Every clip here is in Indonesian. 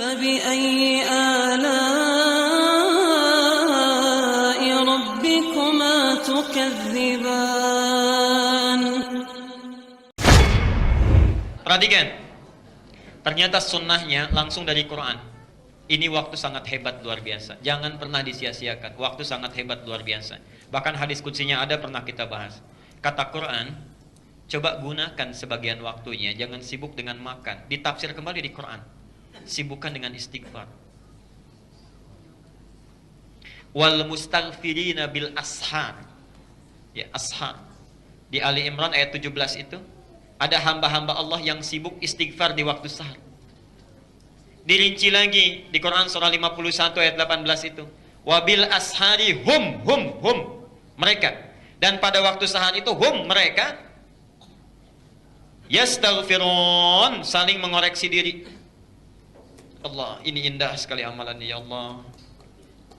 فبأي آلاء ربكما تكذبان. Perhatikan, ternyata sunnahnya langsung dari Quran. Ini waktu sangat hebat luar biasa. Jangan pernah disia-siakan. Waktu sangat hebat luar biasa. Bahkan hadis kutsinya ada pernah kita bahas. Kata Quran, coba gunakan sebagian waktunya. Jangan sibuk dengan makan. Ditafsir kembali di Quran. Sibukkan dengan istighfar. Wal mustaghfirina bil ashar. Ya, ashar. Di Ali Imran ayat 17 itu ada hamba-hamba Allah yang sibuk istighfar di waktu sahar. Dirinci lagi di Quran surah 51 ayat 18 itu. Wabil ashari hum mereka. Dan pada waktu sahar itu mereka yastaghfirun, saling mengoreksi diri. Allah, ini indah sekali amalan ya Allah.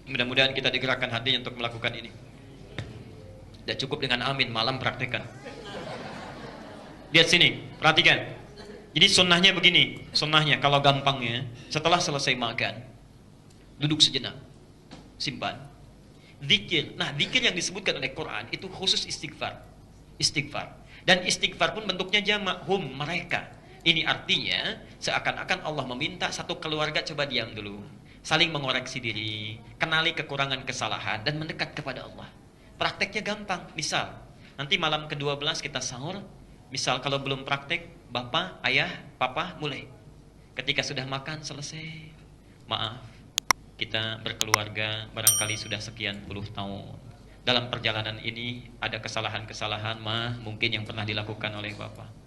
Mudah-mudahan kita digerakkan hatinya untuk melakukan ini. Tidak cukup dengan amin, malam praktekkan. Lihat sini, perhatikan. Jadi sunnahnya begini, sunnahnya kalau gampangnya, setelah selesai makan, duduk sejenak, simpan, zikir. Nah, zikir yang disebutkan oleh Quran itu khusus istighfar. Istighfar. Dan istighfar pun bentuknya jamak, mereka. Ini artinya seakan-akan Allah meminta satu keluarga coba diam dulu, saling mengoreksi diri, kenali kekurangan kesalahan dan mendekat kepada Allah. Prakteknya gampang. Misal, nanti malam ke-12 kita sahur. Misal kalau belum praktek, bapak, ayah, papa mulai. Ketika sudah makan selesai, maaf, kita berkeluarga barangkali sudah sekian puluh tahun. Dalam perjalanan ini ada kesalahan-kesalahan mungkin yang pernah dilakukan oleh bapak.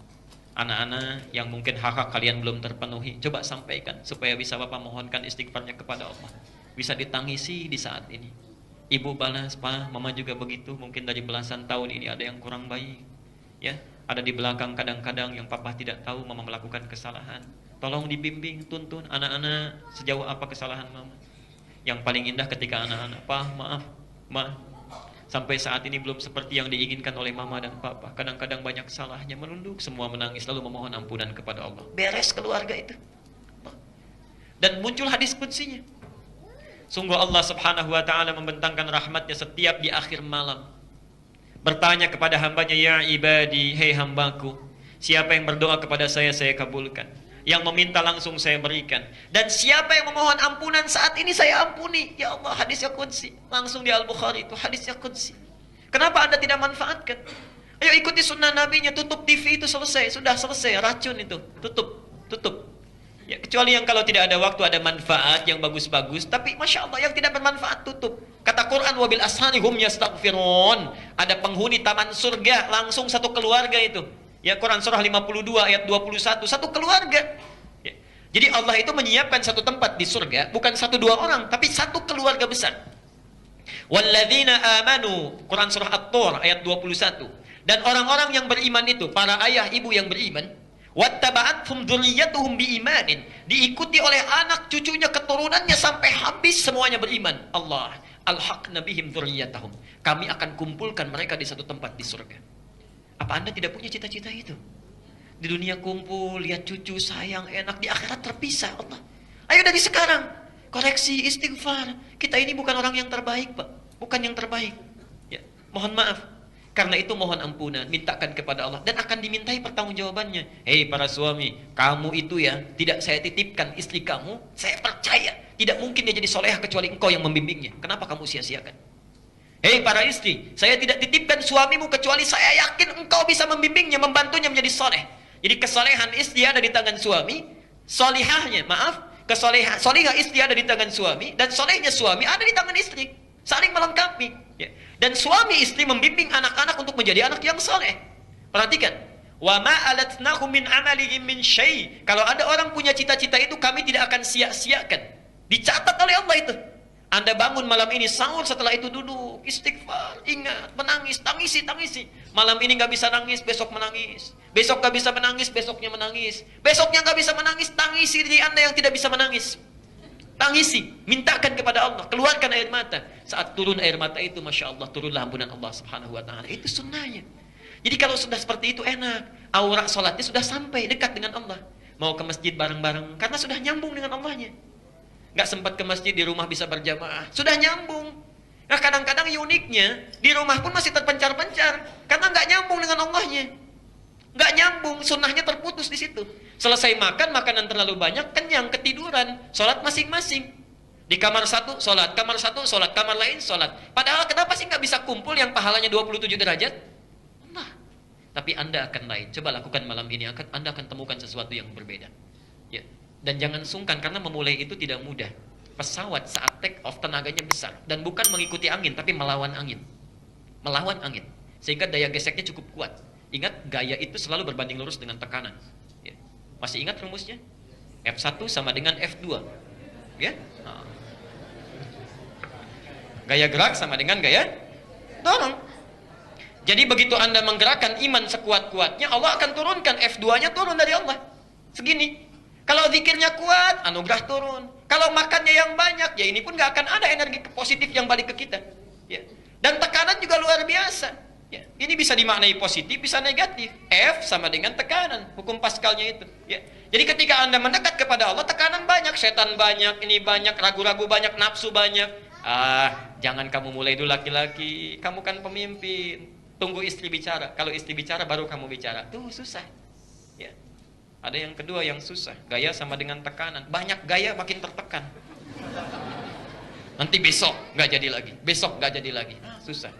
Anak-anak yang mungkin hak-hak kalian belum terpenuhi, coba sampaikan supaya bisa bapak mohonkan istighfarnya kepada Allah. Bisa ditangisi di saat ini. Ibu balas, Pak, mama juga begitu, mungkin dari belasan tahun ini ada yang kurang baik. Ya, ada di belakang kadang-kadang yang papa tidak tahu mama melakukan kesalahan. Tolong dibimbing, tuntun anak-anak sejauh apa kesalahan mama. Yang paling indah ketika anak-anak, "Pak, maaf, Ma, sampai saat ini belum seperti yang diinginkan oleh mama dan papa. Kadang-kadang banyak salahnya," menunduk, semua menangis lalu memohon ampunan kepada Allah. Beres keluarga itu. Dan muncul hadis kutsinya. Sungguh Allah Subhanahu wa taala membentangkan rahmatnya setiap di akhir malam. Bertanya kepada hambanya, "Ya ibadi, hei hambaku, siapa yang berdoa kepada saya kabulkan. Yang meminta langsung saya berikan. Dan siapa yang memohon ampunan saat ini saya ampuni." Ya Allah, hadisnya qudsi. Langsung di Al-Bukhari itu hadisnya qudsi. Kenapa Anda tidak manfaatkan? Ayo ikuti sunnah nabinya, tutup TV itu selesai. Sudah selesai, racun itu. Tutup. Ya, kecuali yang kalau tidak ada waktu ada manfaat yang bagus-bagus, tapi Masya Allah yang tidak bermanfaat tutup. Kata Quran, wabil ashari hum yastaghfirun. Ada penghuni taman surga, langsung satu keluarga itu. Ya, Quran surah 52 ayat 21, satu keluarga. Ya. Jadi Allah itu menyiapkan satu tempat di surga, bukan satu dua orang, tapi satu keluarga besar. Walladzina amanu, Quran surah At-Tur ayat 21. Dan orang-orang yang beriman itu, para ayah ibu yang beriman, wattaba'athum dzurriyyatuhum biimanin, diikuti oleh anak cucunya keturunannya sampai habis semuanya beriman. Allah, alhaqna bihim dzurriyyatahum. Kami akan kumpulkan mereka di satu tempat di surga. Apa Anda tidak punya cita-cita itu? Di dunia kumpul, lihat cucu, sayang, enak, di akhirat terpisah Allah. Ayo dari sekarang koreksi, istighfar. Kita ini bukan orang yang terbaik, Pak. Bukan yang terbaik. Ya, mohon maaf. Karena itu mohon ampunan, mintakan kepada Allah dan akan dimintai pertanggungjawabannya. Hei para suami, kamu itu ya tidak saya titipkan istri kamu, saya percaya tidak mungkin dia jadi solehah kecuali engkau yang membimbingnya. Kenapa kamu sia-siakan? Hei para istri, saya tidak titipkan suamimu kecuali saya yakin engkau bisa membimbingnya, membantunya menjadi soleh. Jadi kesolehan istri ada di tangan suami, solihahnya, solihah istri ada di tangan suami, dan solehnya suami ada di tangan istri. Saling melengkapi. Ya. Dan suami istri membimbing anak-anak untuk menjadi anak yang soleh. Perhatikan. Wa ma alatnahu min amalihim min syai'. Kalau ada orang punya cita-cita itu, kami tidak akan sia-siakan. Dicatat oleh Allah itu. Anda bangun malam ini sahur, setelah itu duduk istighfar, ingat, menangis, tangisi. Malam ini nggak bisa nangis, besok menangis. Besok nggak bisa menangis, besoknya menangis. Besoknya nggak bisa menangis, tangisi diri Anda yang tidak bisa menangis. Tangisi, mintakan kepada Allah, keluarkan air mata. Saat turun air mata itu, Masya Allah, turunlah ampunan Allah Subhanahu wa ta'ala. Itu sunnahnya. Jadi kalau sudah seperti itu enak. Aura sholatnya sudah sampai dekat dengan Allah. Mau ke masjid bareng-bareng, karena sudah nyambung dengan Allahnya. nggak sempat ke masjid, di rumah bisa berjamaah. Sudah nyambung. Nah kadang-kadang uniknya, di rumah pun masih terpencar-pencar. Karena nggak nyambung dengan Allahnya. Nggak nyambung, sunnahnya terputus di situ. Selesai makan, makanan terlalu banyak, kenyang, ketiduran. Sholat masing-masing. Di kamar satu, sholat. Kamar satu, sholat. Kamar lain, sholat. Padahal kenapa sih nggak bisa kumpul yang pahalanya 27 derajat? Nah, tapi Anda akan lain. Coba lakukan malam ini, Anda akan temukan sesuatu yang berbeda. Ya. Dan jangan sungkan, karena memulai itu tidak mudah. Pesawat saat take off tenaganya besar. Dan bukan mengikuti angin, tapi melawan angin. Melawan angin. Sehingga daya geseknya cukup kuat. Ingat, gaya itu selalu berbanding lurus dengan tekanan. Ya. Masih ingat rumusnya? F1 sama dengan F2. Ya? Nah. Gaya gerak sama dengan gaya dorong. Jadi begitu Anda menggerakkan iman sekuat-kuatnya, Allah akan turunkan F2-nya turun dari Allah. Segini. Kalau zikirnya kuat, anugerah turun. Kalau makannya yang banyak, ya ini pun gak akan ada energi positif yang balik ke kita. Ya. Dan tekanan juga luar biasa. Ya. Ini bisa dimaknai positif, bisa negatif. F sama dengan tekanan. Hukum Pascalnya itu. Ya. Jadi ketika Anda mendekat kepada Allah, tekanan banyak. Setan banyak, ini banyak, ragu-ragu banyak, nafsu banyak. Jangan kamu mulai dulu laki-laki. Kamu kan pemimpin. Tunggu istri bicara. Kalau istri bicara baru kamu bicara. Tuh susah. Ya. Ada yang kedua yang susah. Gaya sama dengan tekanan. Banyak gaya makin tertekan. Nanti besok nggak jadi lagi. Besok nggak jadi lagi. Susah.